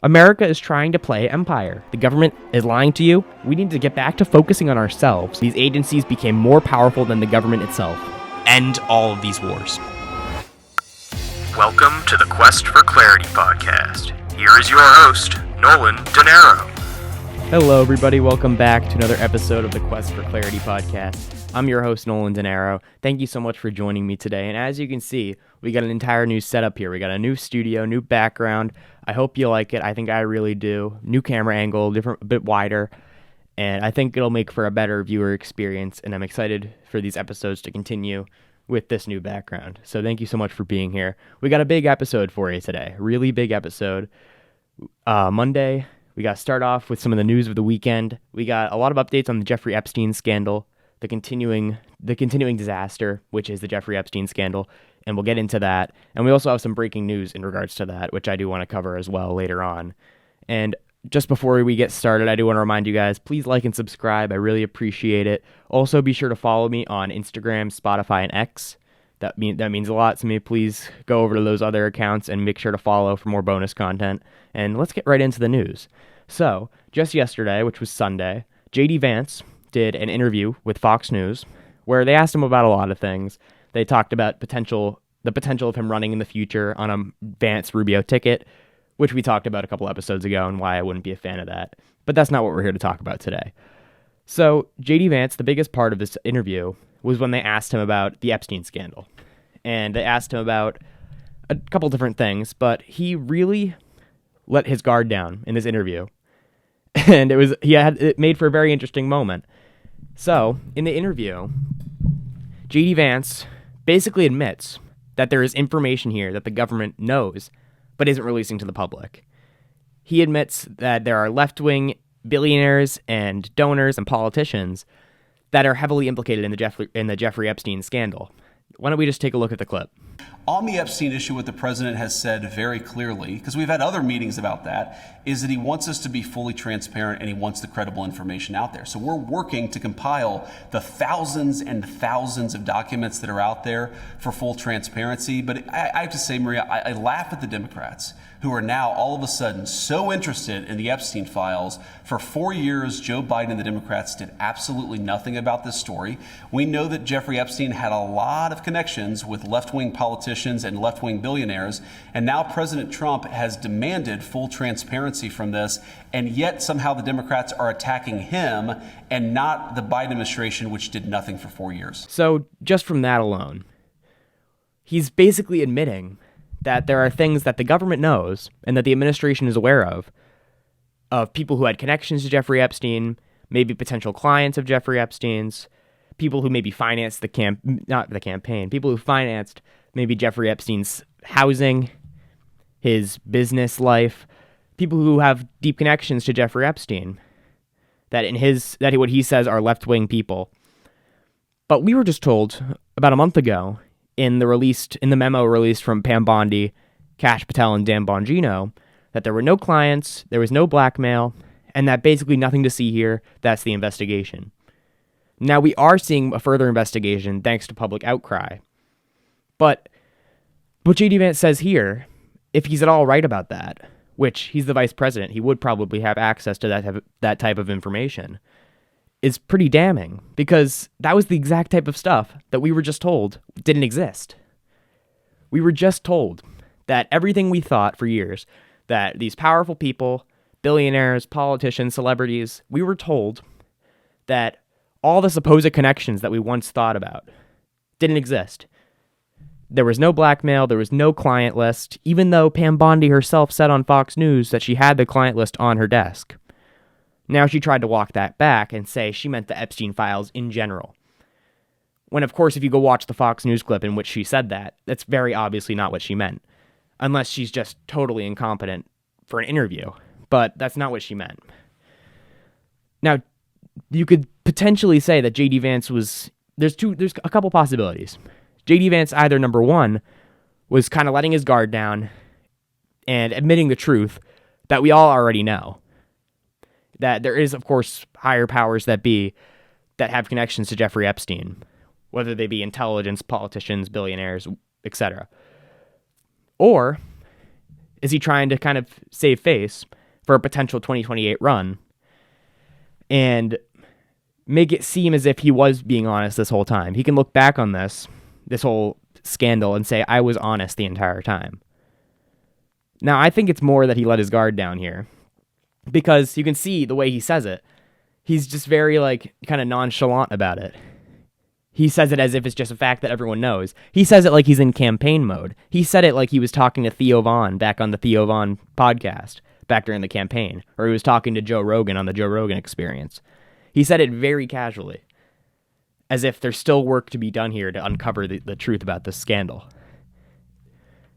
America is trying to play empire. The government is lying to you. We need to get back to focusing on ourselves. These agencies became more powerful than the government itself. End all of these wars. Welcome to the Quest for Clarity podcast. Here is your host, Nolan Denaro. Hello, everybody. Welcome back to another episode of the Quest for Clarity podcast. I'm your host, Nolan Denaro. Thank you so much for joining me today. And as you can see, we got an entire new setup here. We got a new studio, new background. I hope you like it. I think I really do. New camera angle, a bit wider. And I think it'll make for a better viewer experience. And I'm excited for these episodes to continue with this new background. So thank you so much for being here. We got a big episode for you today. Really big episode. Monday, we got to start off with some of the news of the weekend. We got a lot of updates on the Jeffrey Epstein scandal, the continuing disaster, which is the Jeffrey Epstein scandal, and we'll get into that. And we also have some breaking news in regards to that, which I do want to cover as well later on. And just before we get started, I do want to remind you guys, please like and subscribe. I really appreciate it. Also, be sure to follow me on Instagram, Spotify, and X. That means a lot to me. Please go over to those other accounts and make sure to follow for more bonus content. And let's get right into the news. So, just yesterday, which was Sunday, JD Vance did an interview with Fox News where they asked him about a lot of things. They talked about the potential of him running in the future on a Vance Rubio ticket, which we talked about a couple episodes ago and why I wouldn't be a fan of that. But that's not what we're here to talk about today. So, JD Vance, the biggest part of this interview was when they asked him about the Epstein scandal. And they asked him about a couple different things, but he really let his guard down in this interview. And it made for a very interesting moment. So, in the interview, JD Vance basically admits that there is information here that the government knows but isn't releasing to the public. He admits that there are left-wing billionaires and donors and politicians that are heavily implicated in the Jeffrey Epstein scandal. Why don't we just take a look at the clip? On the Epstein issue, what the president has said very clearly, because we've had other meetings about that, is that he wants us to be fully transparent and he wants the credible information out there. So we're working to compile the thousands and thousands of documents that are out there for full transparency. But I have to say, Maria, I laugh at the Democrats who are now all of a sudden so interested in the Epstein files. For 4 years, Joe Biden and the Democrats did absolutely nothing about this story. We know that Jeffrey Epstein had a lot of connections with left-wing politicians and left-wing billionaires, and now President Trump has demanded full transparency from this, and yet somehow the Democrats are attacking him and not the Biden administration, which did nothing for 4 years. So just from that alone, he's basically admitting that there are things that the government knows and that the administration is aware of people who had connections to Jeffrey Epstein, maybe potential clients of Jeffrey Epstein's, people who maybe financed people who financed maybe Jeffrey Epstein's housing, his business life, people who have deep connections to Jeffrey Epstein, that what he says are left-wing people. But we were just told about a month ago in the memo released from Pam Bondi, Kash Patel, and Dan Bongino, that there were no clients, there was no blackmail, and that basically nothing to see here. That's the investigation. Now, we are seeing a further investigation thanks to public outcry. But what JD Vance says here, if he's at all right about that, which he's the vice president, he would probably have access to that type of information, is pretty damning, because that was the exact type of stuff that we were just told didn't exist. We were just told that everything we thought for years, that these powerful people, billionaires, politicians, celebrities, we were told that all the supposed connections that we once thought about didn't exist. There was no blackmail, there was no client list, even though Pam Bondi herself said on Fox News that she had the client list on her desk. Now she tried to walk that back and say she meant the Epstein files in general. When, of course, if you go watch the Fox News clip in which she said that, that's very obviously not what she meant. Unless she's just totally incompetent for an interview. But that's not what she meant. Now, you could potentially say that JD Vance was... There's a couple possibilities. JD Vance either, number one, was kind of letting his guard down and admitting the truth that we all already know. That there is, of course, higher powers that be that have connections to Jeffrey Epstein, whether they be intelligence, politicians, billionaires, etc. Or Is he trying to kind of save face for a potential 2028 run and make it seem as if he was being honest this whole time? He can look back on this whole scandal and say, I was honest the entire time. Now, I think it's more that he let his guard down here, because you can see the way he says it. He's just very, like, kind of nonchalant about it. He says it as if it's just a fact that everyone knows. He says it like he's in campaign mode. He said it like he was talking to Theo Von back on the Theo Von podcast back during the campaign, or he was talking to Joe Rogan on the Joe Rogan Experience. He said it very casually, as if there's still work to be done here to uncover the truth about this scandal.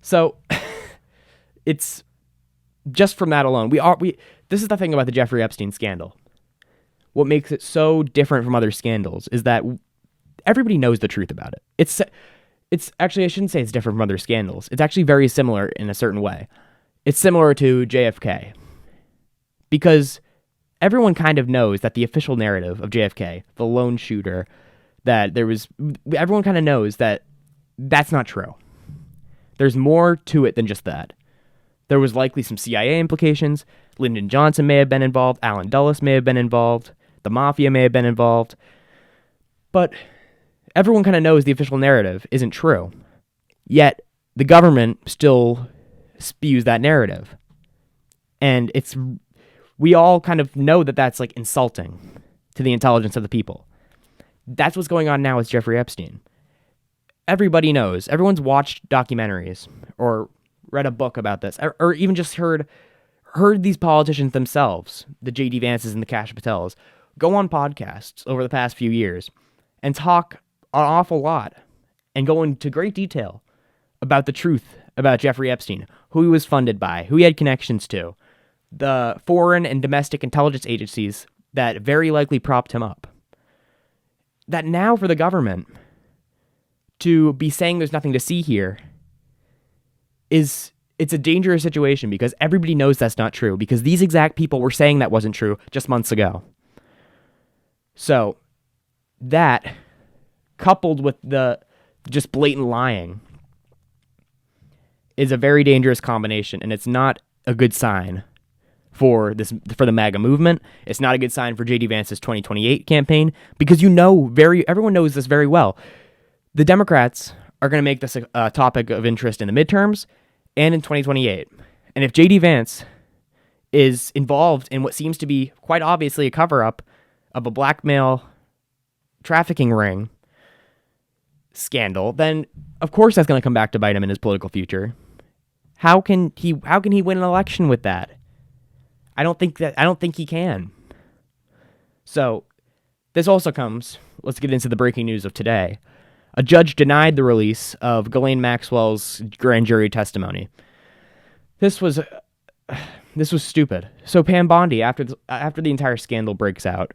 So, it's just from that alone. This is the thing about the Jeffrey Epstein scandal. What makes it so different from other scandals is that everybody knows the truth about it. It's actually, I shouldn't say it's different from other scandals. It's actually very similar in a certain way. It's similar to JFK, because everyone kind of knows that the official narrative of JFK, the lone shooter, everyone kind of knows that that's not true. There's more to it than just that. There was likely some CIA implications. Lyndon Johnson may have been involved. Alan Dulles may have been involved. The mafia may have been involved. But everyone kind of knows the official narrative isn't true. Yet the government still spews that narrative. And we all kind of know that that's like insulting to the intelligence of the people. That's what's going on now with Jeffrey Epstein. Everybody knows. Everyone's watched documentaries or read a book about this, or even just heard these politicians themselves, the JD Vances and the Kash Patels, go on podcasts over the past few years and talk an awful lot and go into great detail about the truth about Jeffrey Epstein, who he was funded by, who he had connections to, the foreign and domestic intelligence agencies that very likely propped him up. That now for the government to be saying there's nothing to see here it's a dangerous situation, because everybody knows that's not true, because these exact people were saying that wasn't true just months ago. So that, coupled with the just blatant lying, is a very dangerous combination, and it's not a good sign for the MAGA movement. It's not a good sign for JD Vance's 2028 campaign, because everyone knows this very well. The Democrats are going to make this a topic of interest in the midterms and in 2028. And if JD Vance is involved in what seems to be quite obviously a cover-up of a blackmail trafficking ring scandal, then of course that's going to come back to bite him in his political future. How can he win an election with that? I don't think he can. So this also comes, let's get into the breaking news of today. A judge denied the release of Ghislaine Maxwell's grand jury testimony. This was stupid. So Pam Bondi, after the entire scandal breaks out,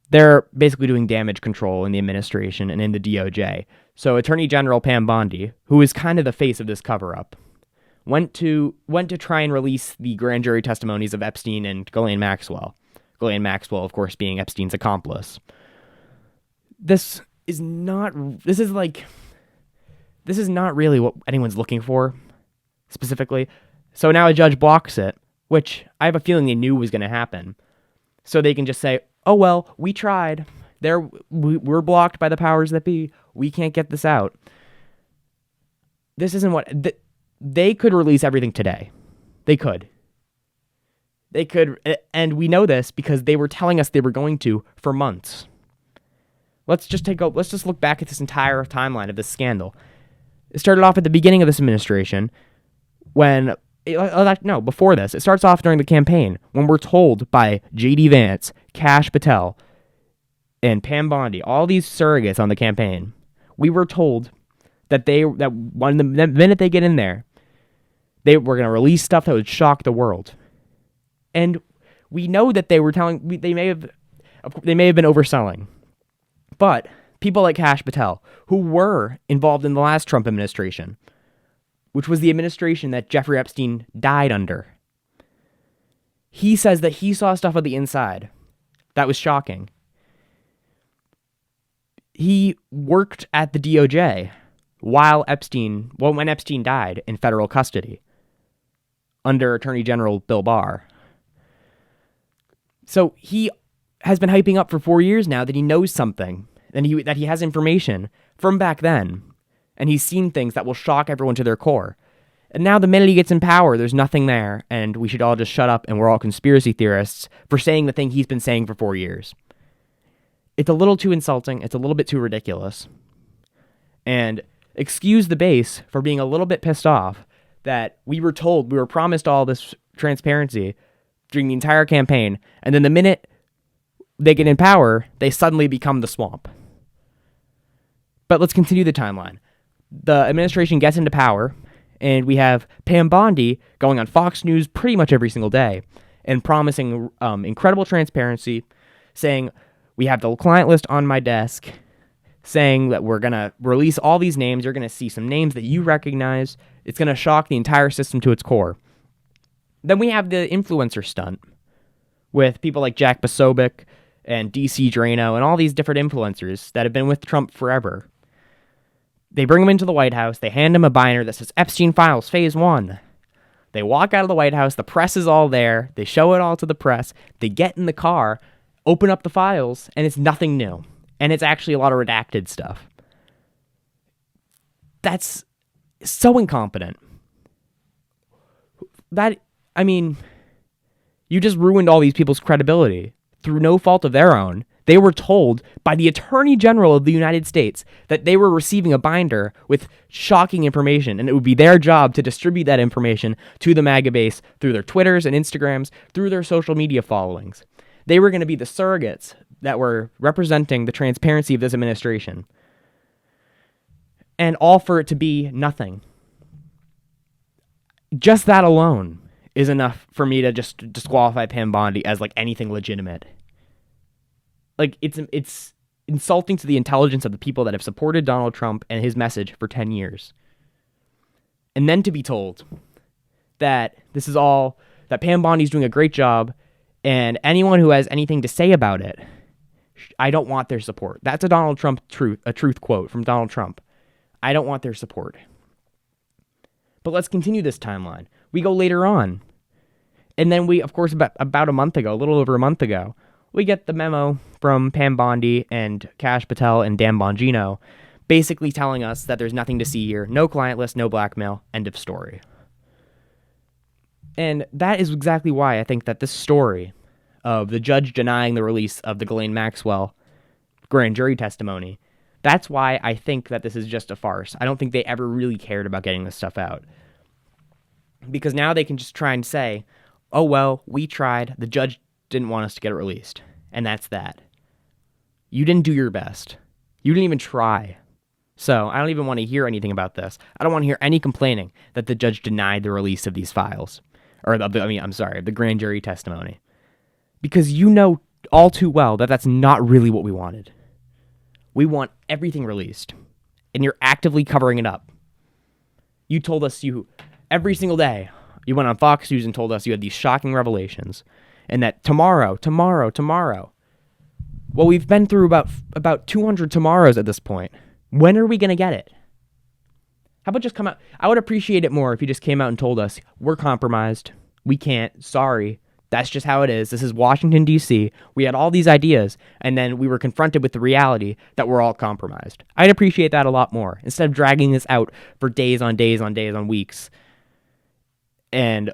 they're basically doing damage control in the administration and in the DOJ. So Attorney General Pam Bondi, who is kind of the face of this cover-up, went to try and release the grand jury testimonies of Epstein and Ghislaine Maxwell. Ghislaine Maxwell, of course, being Epstein's accomplice. This is not really what anyone's looking for, specifically. So now a judge blocks it, which I have a feeling they knew was going to happen. So they can just say, oh, well, we tried. We're blocked by the powers that be. We can't get this out. This isn't what... They could release everything today. They could, and we know this because they were telling us they were going to for months. Let's just look back at this entire timeline of this scandal. It started off at the beginning of this administration before this. It starts off during the campaign when we're told by JD Vance, Kash Patel, and Pam Bondi, all these surrogates on the campaign, we were told that the minute they get in there, they were going to release stuff that would shock the world. And we know that they may have been overselling. But people like Kash Patel, who were involved in the last Trump administration, which was the administration that Jeffrey Epstein died under, he says that he saw stuff on the inside that was shocking. He worked at the DOJ when Epstein died in federal custody. under Attorney General Bill Barr. So he has been hyping up for 4 years now that he knows something, and that he has information from back then, and he's seen things that will shock everyone to their core. And now the minute he gets in power, there's nothing there, and we should all just shut up and we're all conspiracy theorists for saying the thing he's been saying for 4 years. It's a little too insulting. It's a little bit too ridiculous. And excuse the base for being a little bit pissed off that we were promised all this transparency during the entire campaign, and then the minute they get in power, they suddenly become the swamp. But let's continue the timeline. The administration gets into power, and we have Pam Bondi going on Fox News pretty much every single day and promising incredible transparency, saying, we have the client list on my desk, saying that we're going to release all these names. You're going to see some names that you recognize. It's going to shock the entire system to its core. Then we have the influencer stunt with people like Jack Posobiec and DC Drano and all these different influencers that have been with Trump forever. They bring him into the White House. They hand him a binder that says Epstein Files Phase 1. They walk out of the White House. The press is all there. They show it all to the press. They get in the car, open up the files, and it's nothing new. And it's actually a lot of redacted stuff. That's so incompetent. You just ruined all these people's credibility through no fault of their own. They were told by the Attorney General of the United States that they were receiving a binder with shocking information, and it would be their job to distribute that information to the MAGA base through their Twitters and Instagrams, through their social media followings. They were going to be the surrogates that were representing the transparency of this administration. And all for it to be nothing. Just that alone is enough for me to just disqualify Pam Bondi as like anything legitimate. Like, it's insulting to the intelligence of the people that have supported Donald Trump and his message for 10 years. And then to be told that that Pam Bondi's doing a great job, and anyone who has anything to say about it, I don't want their support. That's a truth quote from Donald Trump. I don't want their support. But let's continue this timeline. We go later on. And then we, of course, about a month ago, a little over a month ago, we get the memo from Pam Bondi and Kash Patel and Dan Bongino basically telling us that there's nothing to see here. No client list, no blackmail, end of story. And that is exactly why I think that this story of the judge denying the release of the Ghislaine Maxwell grand jury testimony, that's why I think that this is just a farce. I don't think they ever really cared about getting this stuff out. Because now they can just try and say, oh, well, we tried. The judge didn't want us to get it released. And that's that. You didn't do your best. You didn't even try. So I don't even want to hear anything about this. I don't want to hear any complaining that the judge denied the release of these files. The grand jury testimony. Because you know all too well that that's not really what we wanted. We want everything released. And you're actively covering it up. You told us every single day, you went on Fox News and told us you had these shocking revelations. And that tomorrow. Well, we've been through about 200 tomorrows at this point. When are we going to get it? How about just come out? I would appreciate it more if you just came out and told us, we're compromised. We can't. Sorry. That's just how it is. This is Washington, D.C. We had all these ideas, and then we were confronted with the reality that we're all compromised. I'd appreciate that a lot more, instead of dragging this out for days on weeks, and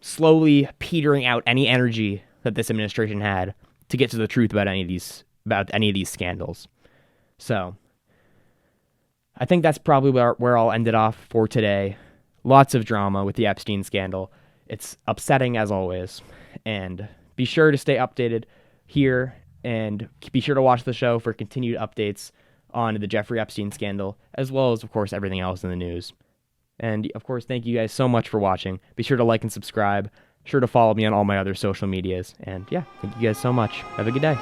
slowly petering out any energy that this administration had to get to the truth about any of these scandals. So I think that's probably where I'll end it off for today. Lots of drama with the Epstein scandal. It's upsetting as always. And be sure to stay updated here, and be sure to watch the show for continued updates on the Jeffrey Epstein scandal, as well as, of course, everything else in the news. And, of course, thank you guys so much for watching. Be sure to like and subscribe. Sure to follow me on all my other social medias. And, yeah, thank you guys so much. Have a good day.